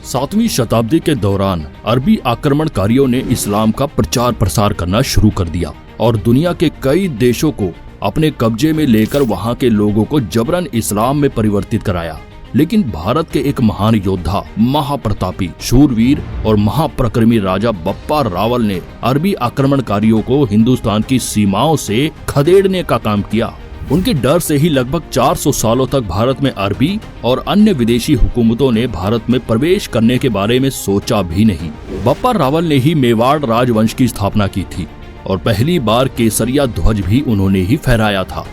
7वीं शताब्दी के दौरान अरबी आक्रमणकारियों ने इस्लाम का प्रचार प्रसार करना शुरू कर दिया और दुनिया के कई देशों को अपने कब्जे में लेकर वहां के लोगों को जबरन इस्लाम में परिवर्तित कराया। लेकिन भारत के एक महान योद्धा, महाप्रतापी, शूरवीर और महाप्रक्रमी राजा बप्पा रावल ने अरबी आक्रमणकारियों को हिंदुस्तान की सीमाओं से खदेड़ने का काम किया। उनके डर से ही लगभग 400 सालों तक भारत में अरबी और अन्य विदेशी हुकूमतों ने भारत में प्रवेश करने के बारे में सोचा भी नहीं। बप्पा रावल ने ही मेवाड़ राजवंश की स्थापना की थी और पहली बार केसरिया ध्वज भी उन्होंने ही फहराया था।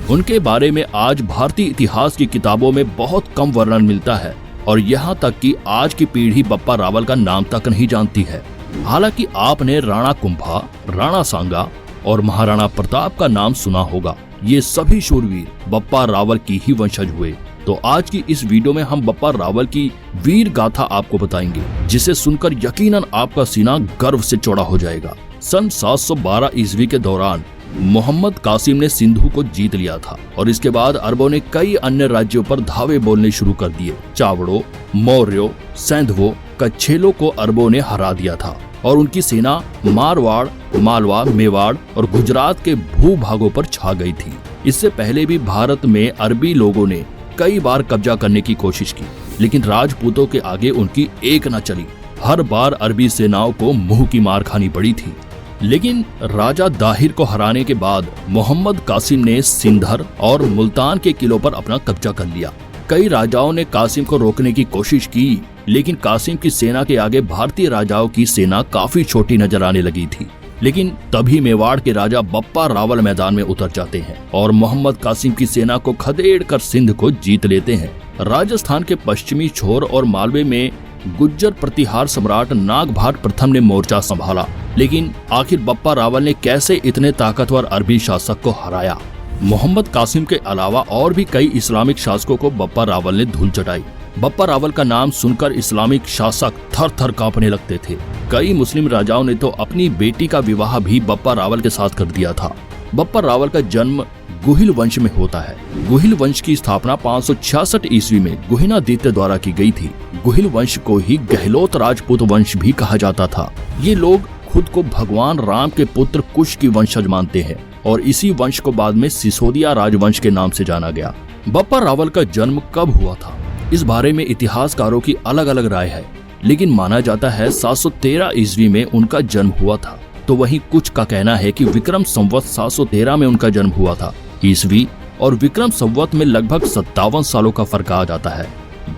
उनके बारे में आज भारतीय इतिहास की किताबों में बहुत कम वर्णन मिलता है और यहाँ तक कि आज की पीढ़ी बप्पा रावल का नाम तक नहीं जानती है। हालांकि आपने राणा कुंभा, राणा सांगा और महाराणा प्रताप का नाम सुना होगा। ये सभी शूरवीर बप्पा रावल की ही वंशज हुए। तो आज की इस वीडियो में हम बप्पा रावल की वीर गाथा आपको बताएंगे, जिसे सुनकर यकीनन आपका सीना गर्व से चौड़ा हो जाएगा। सन 712 ईस्वी के दौरान मोहम्मद कासिम ने सिंधु को जीत लिया था और इसके बाद अरबों ने कई अन्य राज्यों पर धावे बोलने शुरू कर दिए। चावड़ों, मौर्यों, सैंधवों, कच्छेलों को अरबों ने हरा दिया था और उनकी सेना मारवाड़, मालवा, मेवाड़ और गुजरात के भूभागों पर छा गई थी। इससे पहले भी भारत में अरबी लोगों ने कई बार कब्जा करने की कोशिश की, लेकिन राजपूतों के आगे उनकी एक न चली। हर बार अरबी सेनाओं को मुंह की मार खानी पड़ी थी। लेकिन राजा दाहिर को हराने के बाद मोहम्मद कासिम ने सिंधर और मुल्तान के किलों पर अपना कब्जा कर लिया। कई राजाओं ने कासिम को रोकने की कोशिश की, लेकिन कासिम की सेना के आगे भारतीय राजाओं की सेना काफी छोटी नजर आने लगी थी। लेकिन तभी मेवाड़ के राजा बप्पा रावल मैदान में उतर जाते हैं और मोहम्मद कासिम की सेना को खदेड़ कर सिंध को जीत लेते हैं। राजस्थान के पश्चिमी छोर और मालवे में गुज्जर प्रतिहार सम्राट नागभाट प्रथम ने मोर्चा संभाला, लेकिन आखिर बप्पा रावल ने कैसे इतने ताकतवर अरबी शासक को हराया? मोहम्मद कासिम के अलावा और भी कई इस्लामिक शासकों को बप्पा रावल ने धूल चटाई। बप्पा रावल का नाम सुनकर इस्लामिक शासक थर थर कांपने लगते थे। कई मुस्लिम राजाओं ने तो अपनी बेटी का विवाह भी बप्पा रावल के साथ कर दिया था। बप्पा रावल का जन्म गुहिल वंश में होता है। गुहिल वंश की स्थापना 566 ईस्वी में गुहिनादित्य द्वारा की गई थी। गुहिल वंश को ही गहलोत राजपूत वंश भी कहा जाता था। ये लोग खुद को भगवान राम के पुत्र कुश की वंशज मानते हैं और इसी वंश को बाद में सिसोदिया राजवंश के नाम से जाना गया। बप्पा रावल का जन्म कब हुआ था, इस बारे में इतिहासकारों की अलग अलग राय है, लेकिन माना जाता है 713 ईस्वी में उनका जन्म हुआ था। तो वहीं कुछ का कहना है कि विक्रम संवत 713 में उनका जन्म हुआ था। ईस्वी और विक्रम संवत में लगभग 57 सालों का फर्क आ जाता है।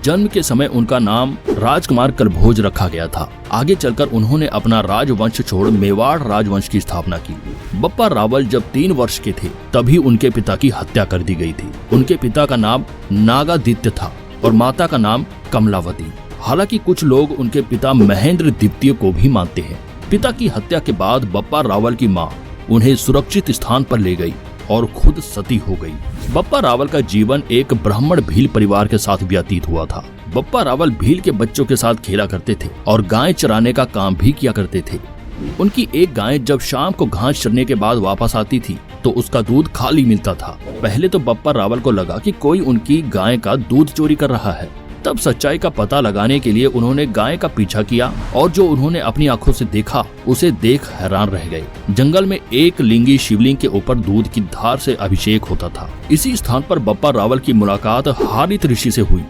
जन्म के समय उनका नाम राजकुमार कलभोज रखा गया था। आगे चलकर उन्होंने अपना राजवंश छोड़ मेवाड़ राजवंश की स्थापना की। बप्पा रावल जब 3 वर्ष के थे तभी उनके पिता की हत्या कर दी गई थी। उनके पिता का नाम नागादित्य था और माता का नाम कमलावती। हालांकि कुछ लोग उनके पिता महेंद्र द्वितीय को भी मानते हैं। पिता की हत्या के बाद बप्पा रावल की मां उन्हें सुरक्षित स्थान पर ले गई और खुद सती हो गई। बप्पा रावल का जीवन एक ब्राह्मण भील परिवार के साथ व्यतीत हुआ था। बप्पा रावल भील के बच्चों के साथ खेला करते थे और गाय चराने का काम भी किया करते थे। उनकी एक गाय जब शाम को घास चरने के बाद वापस आती थी तो उसका दूध खाली मिलता था। पहले तो बप्पा रावल को लगा कि कोई उनकी गाय का दूध चोरी कर रहा है। तब सच्चाई का पता लगाने के लिए उन्होंने गाय का पीछा किया और जो उन्होंने अपनी आंखों से देखा उसे देख हैरान रह गए। जंगल में एक लिंगी शिवलिंग के ऊपर दूध की धार से अभिषेक होता था। इसी स्थान पर बप्पा रावल की मुलाकात हारित ऋषि से हुई।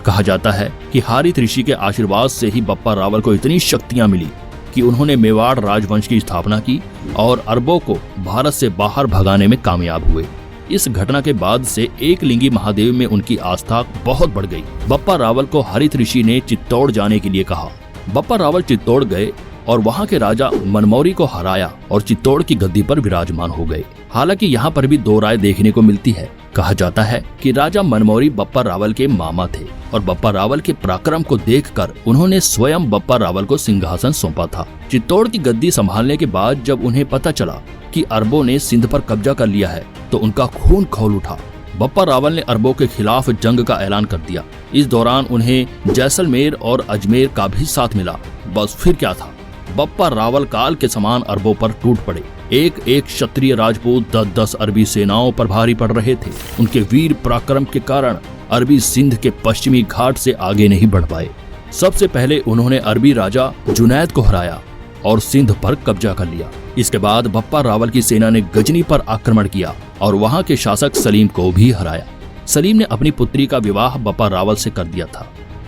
कहा जाता है कि हारित ऋषि के आशीर्वाद से ही बप्पा रावल को इतनी शक्तियां मिली कि उन्होंने मेवाड़ राजवंश की स्थापना की और अरबों को भारत से बाहर भगाने में कामयाब हुए। इस घटना के बाद से एक लिंगी महादेव में उनकी आस्था बहुत बढ़ गई। बप्पा रावल को हरित ऋषि ने चित्तौड़ जाने के लिए कहा। बप्पा रावल चित्तौड़ गए और वहां के राजा मनमौरी को हराया और चित्तौड़ की गद्दी पर विराजमान हो गए। हालांकि यहाँ पर भी 2 राय देखने को मिलती है। कहा जाता है कि राजा मनमौरी बप्पा रावल के मामा थे और बप्पा रावल के पराक्रम को देखकर उन्होंने स्वयं बप्पा रावल को सिंहासन सौंपा था। चित्तौड़ की गद्दी संभालने के बाद जब उन्हें पता चला कि अरबों ने सिंध पर कब्जा कर लिया है तो उनका खून खौल उठा। बप्पा रावल ने अरबों के खिलाफ जंग का ऐलान कर दिया। इस दौरान उन्हें जैसलमेर और अजमेर का भी साथ मिला। बस फिर क्या था, बप्पा रावल काल के समान अरबों पर टूट पड़े। एक एक क्षत्रिय राजपूत 10-10 अरबी सेनाओं पर भारी पड़ रहे थे। उनके वीर पराक्रम के कारण अरबी सिंध के पश्चिमी घाट से आगे नहीं बढ़ पाए। सबसे पहले उन्होंने अरबी राजा जुनैद को हराया और सिंध पर कब्जा कर लिया। इसके बाद बप्पा रावल की सेना ने गजनी पर आक्रमण किया और वहां के शासक सलीम को भी हराया। सलीम ने अपनी पुत्री का विवाह बप्पा रावल से कर दिया था।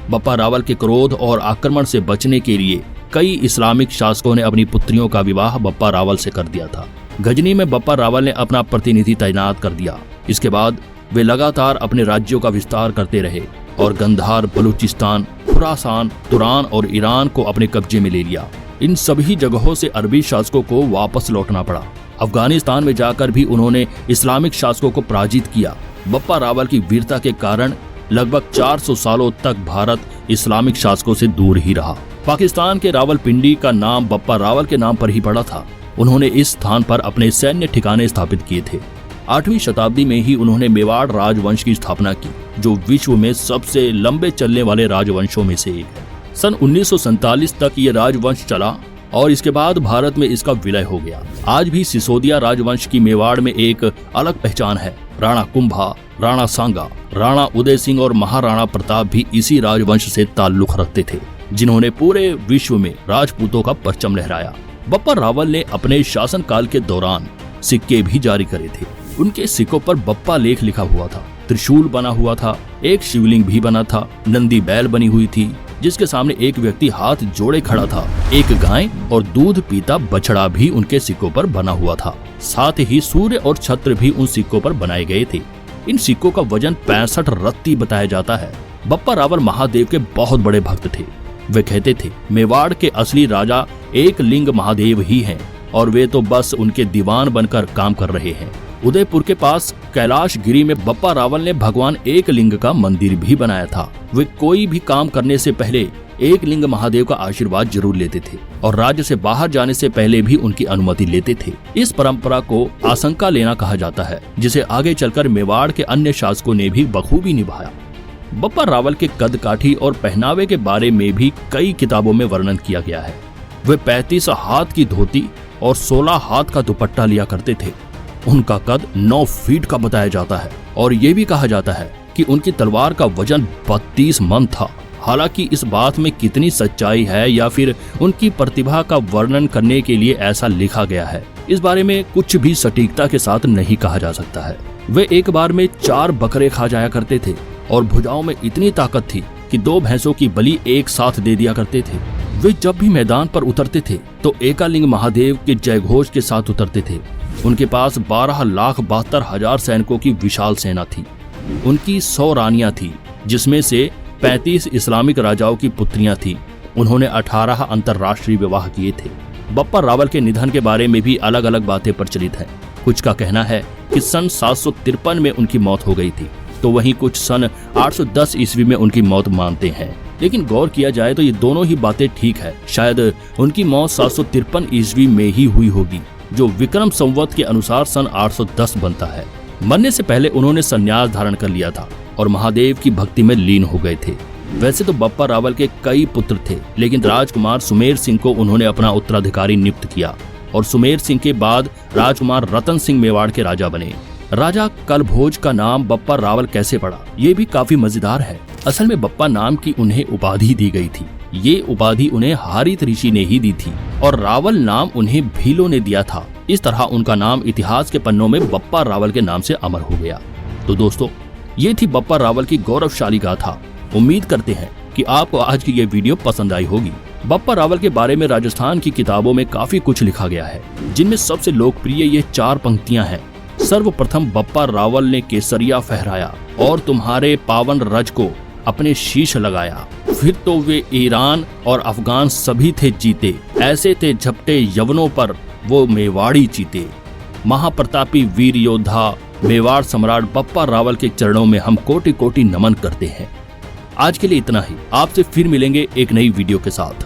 बप्पा रावल के क्रोध और आक्रमण से बचने के लिए कई इस्लामिक शासकों ने अपनी पुत्रियों का विवाह बप्पा रावल से कर दिया था। गजनी में बप्पा रावल ने अपना प्रतिनिधि तैनात कर दिया। इसके बाद वे लगातार अपने राज्यों का विस्तार करते रहे और गंधार, बलूचिस्तान, खुरासान, तुरान और ईरान को अपने कब्जे में ले लिया। इन सभी जगहों से अरबी शासकों को वापस लौटना पड़ा। अफगानिस्तान में जाकर भी उन्होंने इस्लामिक शासकों को पराजित किया। बप्पा रावल की वीरता के कारण लगभग 400 सालों तक भारत इस्लामिक शासकों से दूर ही रहा। पाकिस्तान के रावलपिंडी का नाम बप्पा रावल के नाम पर ही पड़ा था। उन्होंने इस स्थान पर अपने सैन्य ठिकाने स्थापित किए थे। 8वीं शताब्दी में ही उन्होंने मेवाड़ राजवंश की स्थापना की, जो विश्व में सबसे लंबे चलने वाले राजवंशों में से एक है। सन 1947 तक ये राजवंश चला और इसके बाद भारत में इसका विलय हो गया। आज भी सिसोदिया राजवंश की मेवाड़ में एक अलग पहचान है। राणा कुंभा, राणा सांगा, राणा उदय सिंह और महाराणा प्रताप भी इसी राजवंश से ताल्लुक रखते थे, जिन्होंने पूरे विश्व में राजपूतों का परचम लहराया। बप्पा रावल ने अपने शासनकाल के दौरान सिक्के भी जारी करे थे। उनके सिक्कों पर बप्पा लेख लिखा हुआ था, त्रिशूल बना हुआ था, एक शिवलिंग भी बना था, नंदी बैल बनी हुई थी जिसके सामने एक व्यक्ति हाथ जोड़े खड़ा था, एक गाय और दूध पीता बछड़ा भी उनके सिक्कों पर बना हुआ था। साथ ही सूर्य और छत्र भी उन सिक्कों पर बनाए गए थे। इन सिक्कों का वजन 65 रत्ती बताया जाता है। बप्पा रावल महादेव के बहुत बड़े भक्त थे। वे कहते थे, मेवाड़ के असली राजा एक लिंग महादेव ही हैं और वे तो बस उनके दीवान बनकर काम कर रहे हैं। उदयपुर के पास कैलाश गिरी में बप्पा रावल ने भगवान एक लिंग का मंदिर भी बनाया था। वे कोई भी काम करने से पहले एक लिंग महादेव का आशीर्वाद जरूर लेते थे और राज्य से बाहर जाने से पहले भी उनकी अनुमति लेते थे। इस परंपरा को आशंका लेना कहा जाता है, जिसे आगे चलकर मेवाड़ के अन्य शासकों ने भी बखूबी निभाया। बप्पा रावल के कद काठी और पहनावे के बारे में भी कई किताबों में वर्णन किया गया है। वे 35 हाथ की धोती और 16 हाथ का दुपट्टा लिया करते थे। उनका कद 9 फीट का बताया जाता है और ये भी कहा जाता है कि उनकी तलवार का वजन 32 मन था। हालांकि इस बात में कितनी सच्चाई है या फिर उनकी प्रतिभा का वर्णन करने के लिए ऐसा लिखा गया है, इस बारे में कुछ भी सटीकता के साथ नहीं कहा जा सकता है। वे एक बार में 4 बकरे खा जाया करते थे और भुजाओं में इतनी ताकत थी कि 2 भैंसों की बलि एक साथ दे दिया करते थे। वे जब भी मैदान पर उतरते थे तो एकालिंग महादेव के जयघोष के साथ उतरते थे। उनके पास 12,72,000 सैनिकों की विशाल सेना थी। उनकी 100 रानियां थी, जिसमें से 35 इस्लामिक राजाओं की पुत्रियां थीं। उन्होंने 18 अंतर्राष्ट्रीय विवाह किए थे। बप्पा रावल के निधन के बारे में भी अलग अलग बातें प्रचलित हैं। कुछ का कहना है कि सन 753 में उनकी मौत हो गई थी, तो वहीं कुछ सन 810 ईस्वी में उनकी मौत मानते हैं। लेकिन गौर किया जाए तो ये दोनों ही बातें ठीक है। शायद उनकी मौत 753 ईस्वी में ही हुई होगी, जो विक्रम संवत के अनुसार सन 810 बनता है। मरने से पहले उन्होंने संन्यास धारण कर लिया था और महादेव की भक्ति में लीन हो गए थे। वैसे तो बप्पा रावल के कई पुत्र थे, लेकिन राजकुमार सुमेर सिंह को उन्होंने अपना उत्तराधिकारी नियुक्त किया और सुमेर सिंह के बाद राजकुमार रतन सिंह मेवाड़ के राजा बने। राजा कलभोज का नाम बप्पा रावल कैसे पड़ा, ये भी काफी मजेदार है। असल में बप्पा नाम की उन्हें उपाधि दी गई थी। ये उपाधि उन्हें हारित ऋषि ने ही दी थी और रावल नाम उन्हें भीलों ने दिया था। इस तरह उनका नाम इतिहास के पन्नों में बप्पा रावल के नाम से अमर हो गया। तो दोस्तों, ये थी बप्पा रावल की गौरवशाली गाथा। उम्मीद करते हैं कि आपको आज की ये वीडियो पसंद आई होगी। बप्पा रावल के बारे में राजस्थान की किताबों में काफी कुछ लिखा गया है, जिनमें सबसे लोकप्रिय ये 4 पंक्तियां हैं। सर्वप्रथम बप्पा रावल ने केसरिया फहराया और तुम्हारे पावन रज को अपने शीश लगाया। फिर तो वे ईरान और अफगान सभी थे जीते, ऐसे थे झपटे यवनों पर वो मेवाड़ी जीते। महाप्रतापी वीर योद्धा मेवाड़ सम्राट बप्पा रावल के चरणों में हम कोटि कोटि नमन करते हैं। आज के लिए इतना ही। आपसे फिर मिलेंगे एक नई वीडियो के साथ।